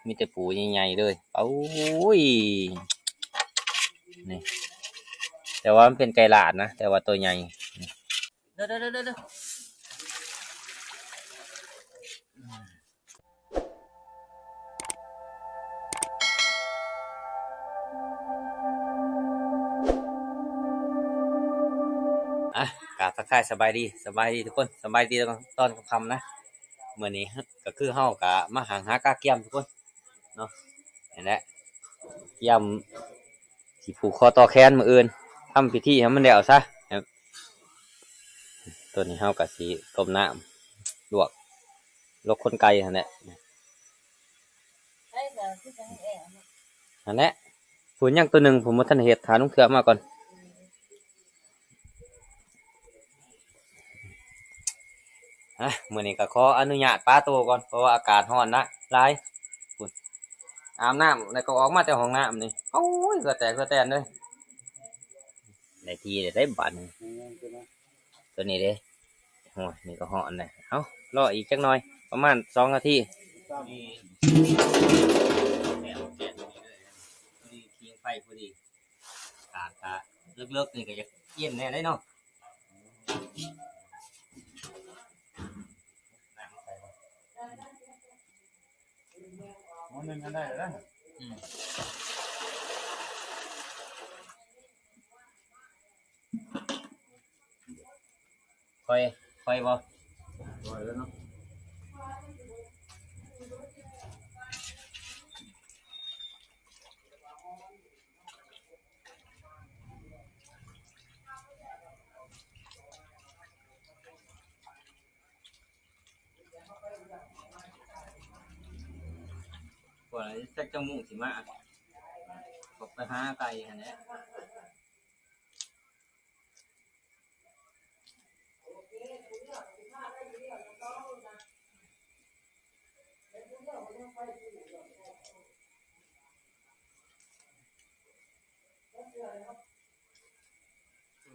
มีแต่ปูใหญ่ๆเลยโอ้ยนี่แต่ว่ามันเป็นไก่หลาดนะแต่ว่าตัวใหญ่เด้ออ่ะกราบทักทายสบายดีทุกคนสบายดีตอนค่ำๆนะเมื่อนี้ก็คือเฮากะมาหากาเกียมทุกคนเนาะนี่แหละเกียมสิผูกคอต่อแขนมื้ออื่นทำพิธีให้มันแล้วซะครับตัวนี้เฮากะสิต้มน้ำลวกคนไก่หั่นแหละนั่นแหละผุนยังตัวหนึ่งผมมาทันเหตุฐานลุงเถื่อมาก่อนมื้อนี้ก็ขออนุญาตป้าโตก่อนเพราะว่าอากาศร้อนนะหลายพุ่นอาบน้ำแล้วก็ออกมาแต่ห้องน้ำนี่โอ้ยก็แตนเลยได้ทีได้บัตรตัวนี้เด้โอ้ยนี่ก็ร้อนเลยเอารออีกจักหน่อยประมาณ2 นาทีเคียงไฟพอดีกาเลิกๆนี่ก็จะเย็นแน่ได้เนาะมันนึงกันได้แล้วค่อยบ่ปล่อยแล้วเนาะกว่าจะจังมุ่งสิมาก็ไปหาไก่หั่นแหละ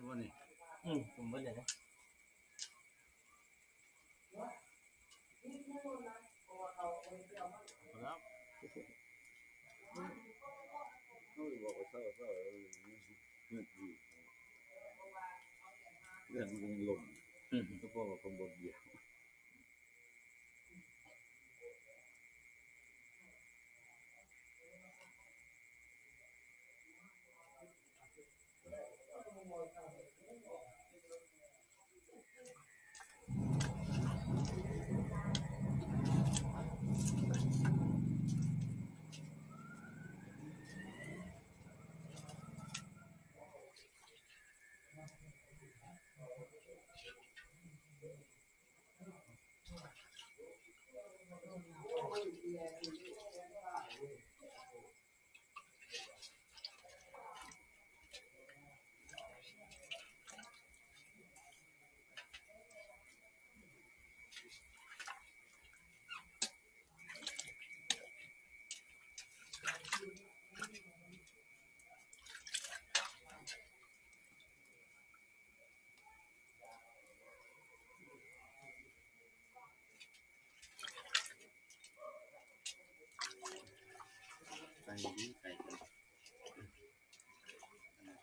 วันนี้ผมบ่ได้นะครับบอกว่าเศร้าเรื่องมันลมก็เพราะว่าคนบนเดียว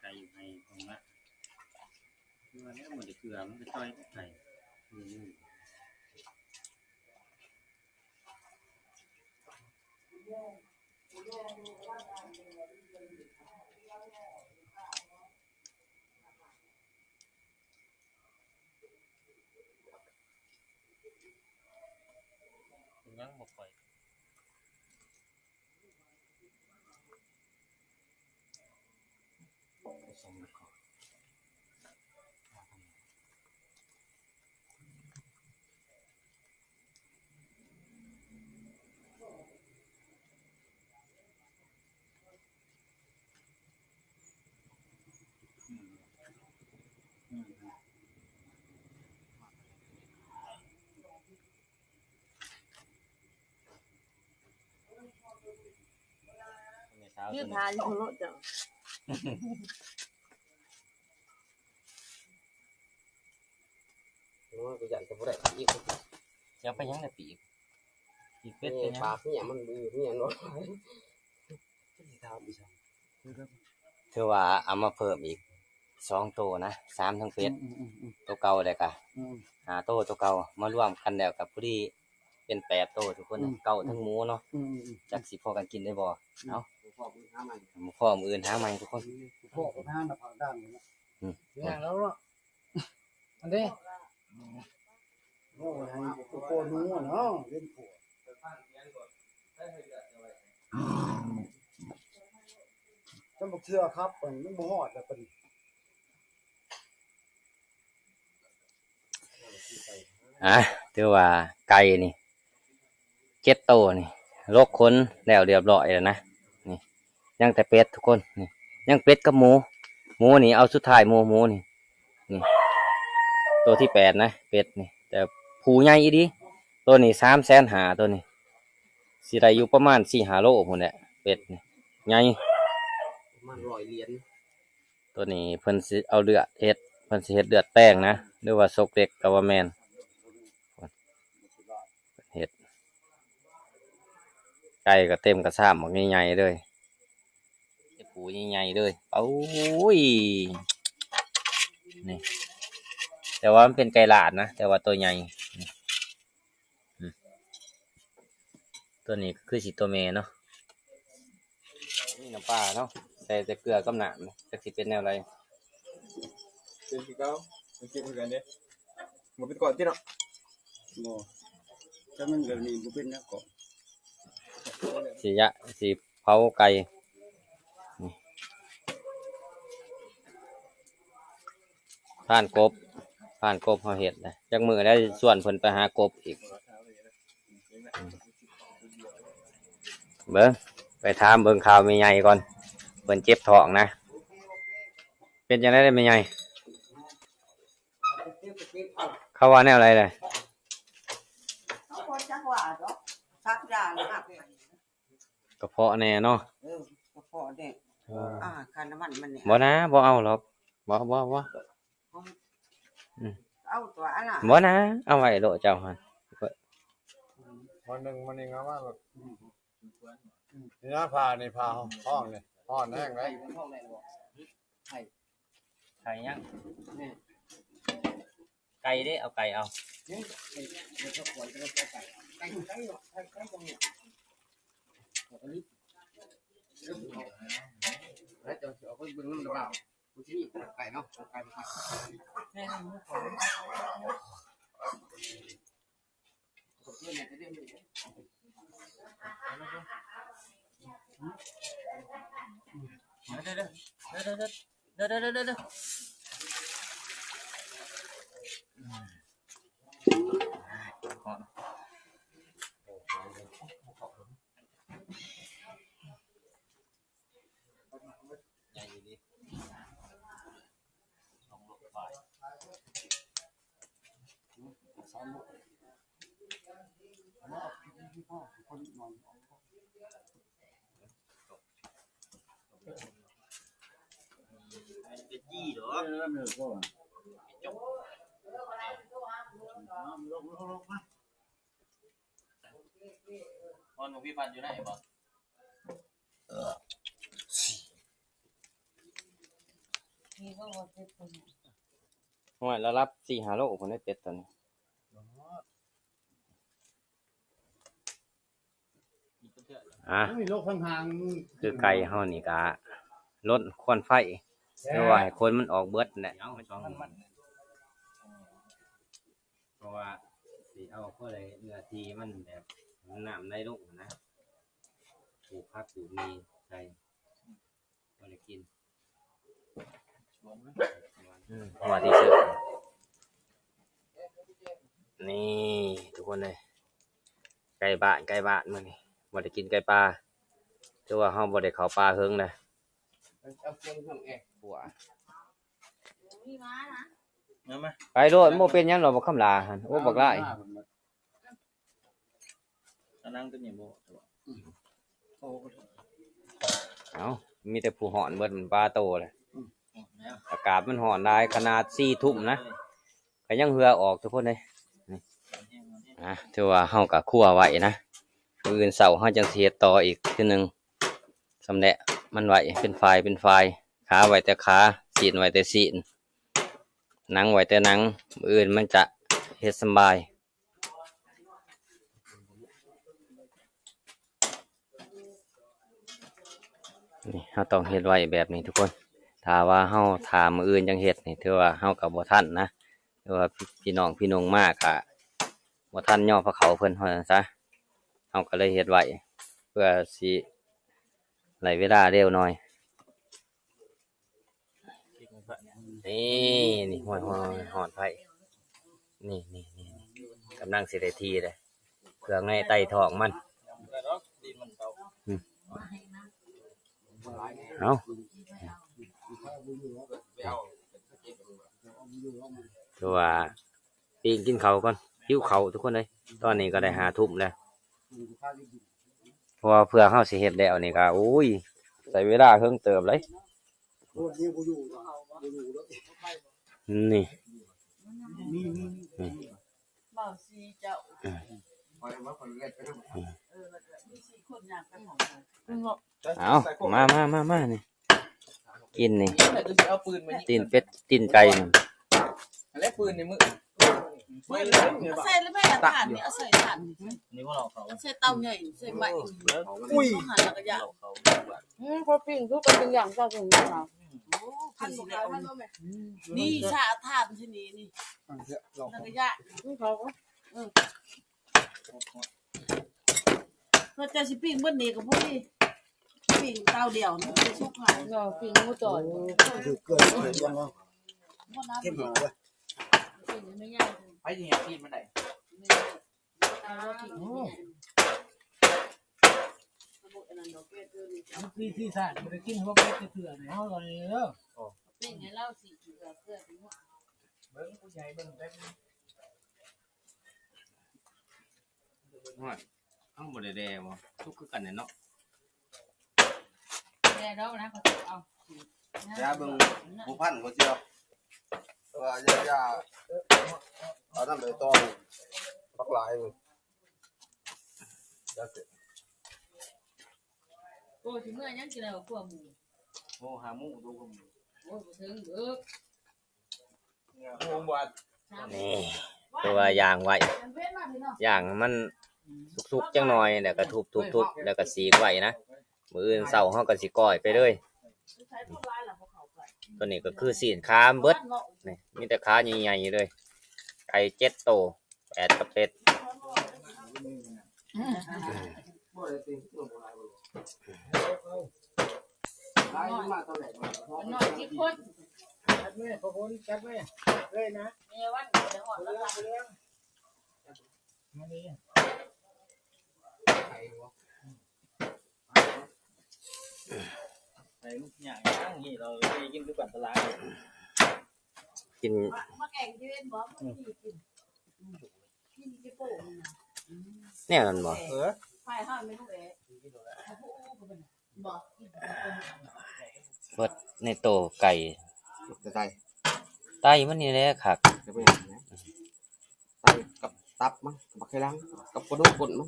ไก่อยู่ในตรงนั้นคือว่าเนี่ยมันจะเกลือมันจะต้อยไก่ยังบ่ค่อยผสมก่อนยืดทานของรถจังรู้ว่ากูอยากจะบ่ได้อีกยังไปยังได้ปีก กินเป็ เป็ ด ด เป็นหยัง ปากเนี่ยมันมือเนี่ยเนาะทำอีก ถือว่าเอามาเพิ่มอีก2ตัวนะ3ทั้งเป็ดตัวเก่าเลยกะ5ตัวตัวเก่ามารวมกันแล้วกับผู้ที่เป็น8ตัวทุกคนนะเก่าทั้งหมูเนาะจักสิพอกันกินได้บ่เอ้า พ่อมือหามัน หมูพ่อมื้ออื่นหาใหม่ทุกคน พ่อกับห้ามาผ่านด้านนี้นะ อย่างแล้วเนาะอันนี้ โอ้ยโคนัวเนาะเล่นผัวจะบอกเชื่อครับมันบ่ฮอดแล้วปะดิ ถือว่าไก่นี่7ตัวนี่ลกขนแล้วเรียบร้อยแล้วนะนี่ยังแต่เป็ดทุกคนนี่ยังเป็ดกับหมูนี่เอาสุดท้ายหมูนี่ตัวที่8นะเป็ดนี่แต่ผูใหญ่อีดีตัวนี้350,000ตัวนี้สิได้อยู่ประมาณ4-5 โลพุ่นแหละเป็ดนี่ใหญ่ มัน100 เหรียญ ตัวนี้เพิ่นสิเอาเลือดเฮ็ดเพิ่นสิเฮ็ดเลือดแป้งนะหรือว่าซกเล็กก็ว่าแม่นเฮ็ดไก่ก็เต็มกระซ้ำหมกใหญ่ๆเลยเฮ็ดปูใหญ่ๆเลยโอ้ยนี่แต่ว่ามันเป็นไก่ลาดนะแต่ว่าตัวใหญ่นี่ตัวนี้ก็คือสิตัวแม่เนาะนี่น้ำปลาเนาะใส่แต่เกลือกับน้ำนะจักสิเป็นแนวไร เป็นที่เก้าเป็นเก็บกันเด้มันเป็นก่อนที่เนาะ บ่ถ้ามันแบบนี้บ่เป็นแนวก่อน สิเผาไก่นี่ผ่านกบเฮาเฮ็ดนะจักมื้อได้ส่วนเพิ่นไปหากบอีกเบิ่งไปถามเบิ่งข่าวแม่ใหญ่ก่อนเพิ่นเจ็บท้องนะเป็นจังได๋ได้แม่ใหญ่เขาว่าแนวอะไรเลย เขาคนจักว่าดอกสักอย่างหัก กระเพาะแน่เนาะ กระเพาะเด็กคันน้ำมันเนี่ย บ่นะบ่เอาหรอกบ่เอาตัวอะไร บ่นะเอาไว้โลเจ้าหั่น วันหนึ่งมันเองว่าแบบนี่นะพาในพาห้องเนี่ยห้องแห้งไร ไก่ยังไก่เด้เอาไก่เอา แล้วจะเอาไปเบิ่งมันหรือเปล่าผู้ที่ไก่เนาะไก่ เด้อใหญ่ดีเป็นยี่เหรอพอนพี่พันอยู่ไหนบ่ว่าแล้วรับ4-5 โลผมได้เป็ดตอนนี้มีโรคห่าง คือไก่เฮานี่ก็ลดควันไฟเพราะว่าให้คนมันออกเบิดแหละเพราะว่าสิเอาเพราะอะไรเนื้อที่มันแบบน้ำในลงนะปลูกผักปลูกมีใส่บ่ได้กินว่าที่สุดนี่ทุกคนเลยไก่บ้านมื้อนี้บ่ได้กินไก่ปลาแต่ว่าเฮาบ่ได้เข้าป่าเฮิงนะ เอาเครื่องเครื่องแอร์ หัว มีม้านะ เอามา ไปโลดบ่เป็นหยังหรอกบ่คำลาหั่นโอ้บักหลาย เอานั่งตัวนี้บ่ เอ้ามีแต่ผู้ฮ้อนเบิดมันปลาโตเลย แล้ว อากาศมันฮ้อนหลายขนาด4 ทุ่มนะก็ยังเหือออกทุกคนเลยนี่ถือว่าเฮาก็คั่วไว้นะ มื้ออื่นเช้าเฮาจังสิเฮ็ดต่ออีกเทื่อนึงสำแหละมันไว้เป็นไฟล์ขาไว้แต่ขาศีลไว้แต่ศีลหนังไว้แต่หนังมื้ออื่นมันจะเฮ็ดสำบายนี่เฮาต้องเฮ็ดไว้แบบนี้ทุกคนถ้าว่าเฮาถามมื้ออื่นจังเฮ็ดนี่ถือว่าเฮาก็บ่ทันนะถือว่าพี่น้องมากอะบ่ทันย่อพระเขาเพิ่นว่าซั่นซะเฮาก็เลยเฮ็ดไว้เพื่อสิไหลเวลาเร็วหน่อยนี่ห้อยหอดไผ่นี่กำลังสิได้ทีเลยเครื่องในไต้ท้องมันเอาคือว่าปีนกินเขาก่อนหิวเขาทุกคนเลยตอนนี้ก็ได้5 ทุ่มแล้วเพราะว่าเพื่อเข้าสิเฮ็ดแล้วนี่ก็โอ้ยใส่เวลาเพิ่งเติมเลยนี่เบาซีเจ้ามี4 คนอยากไปของเอามานี่กินนี่ตีนเป็ดตีนไก่นี่ แล้วปืนในมือ ใส่แล้วแม่ถ่านนี่เอาใส่ถ่านนี่ว่าเราเขา ใส่เตาใหญ่ใส่ไม้ อุ้ย หันแล้วก็ย่าง พอปิ้งทุกเป็นอย่างเจ้าถึงจะมา พันบ่ขายมันบ่แม่นี่ชาถ่านชนิดนี่แล้วก็ย่าง เขาก็ เพื่อจะสิปิ้งเบิดนี้ก็พอดีปิ้งเตาเดียวนี่สิสุกหาย เราปิ้งหมูจ่อย คือเกิดยังว่า บ่น้ำ เข้ม เดี หั ยว ว ปิ้งไม่ยาก ไปที่เห็นที่มันไหน เอาปิ้งที่ซ่าบ่ได้กินบ่ได้เถื่อนเฮาตอนนี้เด้อ ปิ้งให้เราสิเกลือเพื่อถึง เบิ่งผู้ใหญ่เบิ่งได้ เอาบ่ได้แดบ่ทุกคือกันเนาะ แต่เรานะเขาเอา ยาเบิ่งผู้พันเขาเจียวว่ายาเอาน้ำไปต้มปักหลายเลยเสร็จ โอ้ถึงเมื่อยังกินแล้วพวกหมู โอ้หาหมูดูผม โอ้ถึงเบิก โอ้บวช นี่คือว่าย่างไว้ย่างมันสุกๆจังหน่อยแล้วก็ทุบแล้วก็สีกไว้นะมื้ออื่นเช้าเฮาก็สิก้อยไปเลยตัวนี้ก็คือศีลค้ามเบิดนี่มีแต่ขาใหญ่ๆเลยไก่7 โต8กับเป็ด หลายมาเท่าไหร่ น้อยที่คน จัดแม่พระพลจัดแม่เลยนะ มีวันจะหอดแล้ว มานี่ ในลูกอย่างนี้เราไปกินด้วยกันตลาด กิน มาแข่งที่เล่นบอลกินที่โป่ง แนวนั้นบ่ ไฟห้าไม่รู้เอ๋บอก เบิดในโตไก่ จะใส่ ไตมันนี่แหละคัก จะไปไหนนะใส่กับตับมั้งบักไข่ลังกับกระดูกกดมั้ง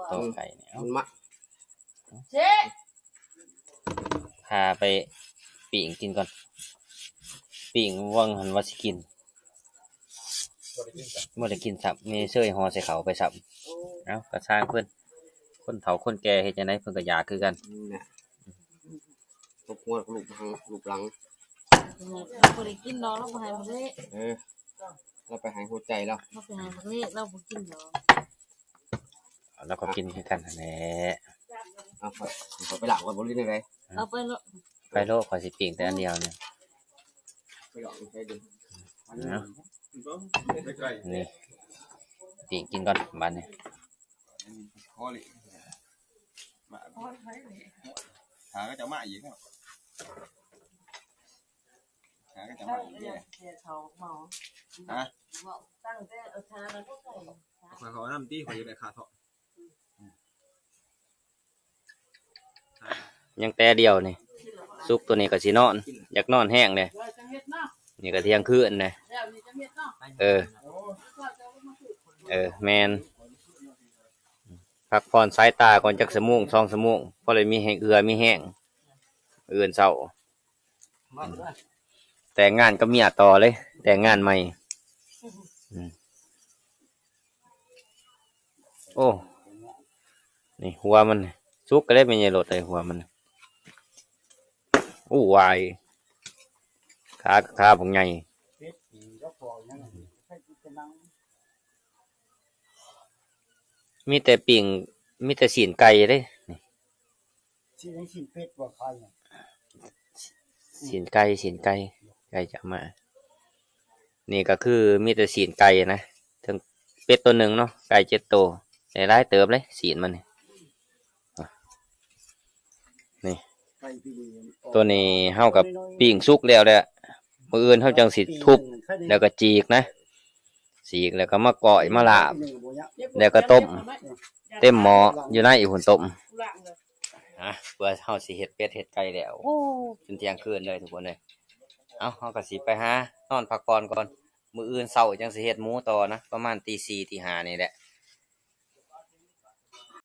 โตไก่นี่เอา มันมะ เจ๊ พาไปปิ้งกินก่อนปิ้งวังหันว่าสิกินบ่ได้กินสับมีเสื้อห่อใส่เขาไปสับเอ้าก็สร้างเพิ่นคนเฒ่าคนแก่เฮ็ดจังได๋เพิ่นก็อยากคือกัน เนี่ยตบหัวลูกหางลูกหลัง เราไปกินน้องเราไปหายมาเละ เราไปหายหัวใจแล้ว เราไปหายมาเละเราไปกินน้อง แล้วก็กินคือกันนั่นแหละ เอาไปหลังกันบริเวณไหน เราไปแล้ว ไปโลกขอสิปิ้งแต่อันเดียวเนี่ย ไปหลังไปดู เนาะนี่ปิ้งกินก่อนบัดนี้ พอเลยหาก็จะมาอีกแล้วหาก็จะมาอีกเลย เขาเมา ฮะ ตั้งแต่ชาแล้วก็ใส่ เขาน้ำตีเขาอยู่ในขาเถาะ ยังแต่เดียวนี่สุกตัวนี้ก็สินอนอยากนอนแห้งเลย เราจะเฮ็ดเนาะ นี่ก็เที่ยงคืนเลย แล้วนี่จะเฮ็ดเนาะ เออแมนไป พักผ่อนสายตาก่อนจักชั่วโมง2ชั่วโมงพอเลยมีแห้งเอือมีแห้งอื่นเช้าแต่งงานกับเมียต่อเลยแต่งงานใหม่โอ้นี่หัวมันสุกก็ได้เป็นไงรถเลยหัวมันอู้วายขาผมใหญ่ เป็ดก็พอยังให้กินกันนั่ง มีแต่ปิ่งมีแต่สีนไก่เด้ ที่ให้กินเป็ดบ่ใคร สีนไก่ไก่จะมา นี่ก็คือมีแต่สีนไก่นะถึงเป็ดตัวหนึ่งเนาะไก่7 ตัวได้หลายเติบเลยสีนมันนี่ ไก่พี่ดี ตัวนี้เฮากับปิ่งสุกแล้วแหละมื้ออื่นเฮาจังสิทุบแล้วก็จีกนะจีกแล้วก็มาก่อยมาลาบ แล้วก็ต้ม เต็มหม้ออยู่ในอีกหุ่นต้มเพื่อเฮาสิเฮ็ดเป็ดเฮ็ดไก่แล้วโอ้จนเที่ยงคืนเลยทุกคนเลยเฮาก็สิไปหานอนพักผ่อนก่อนมื้ออื่นเช้าจังสิเฮ็ดหมูต่อนะประมาณตี 4ตี 5นี่แหละ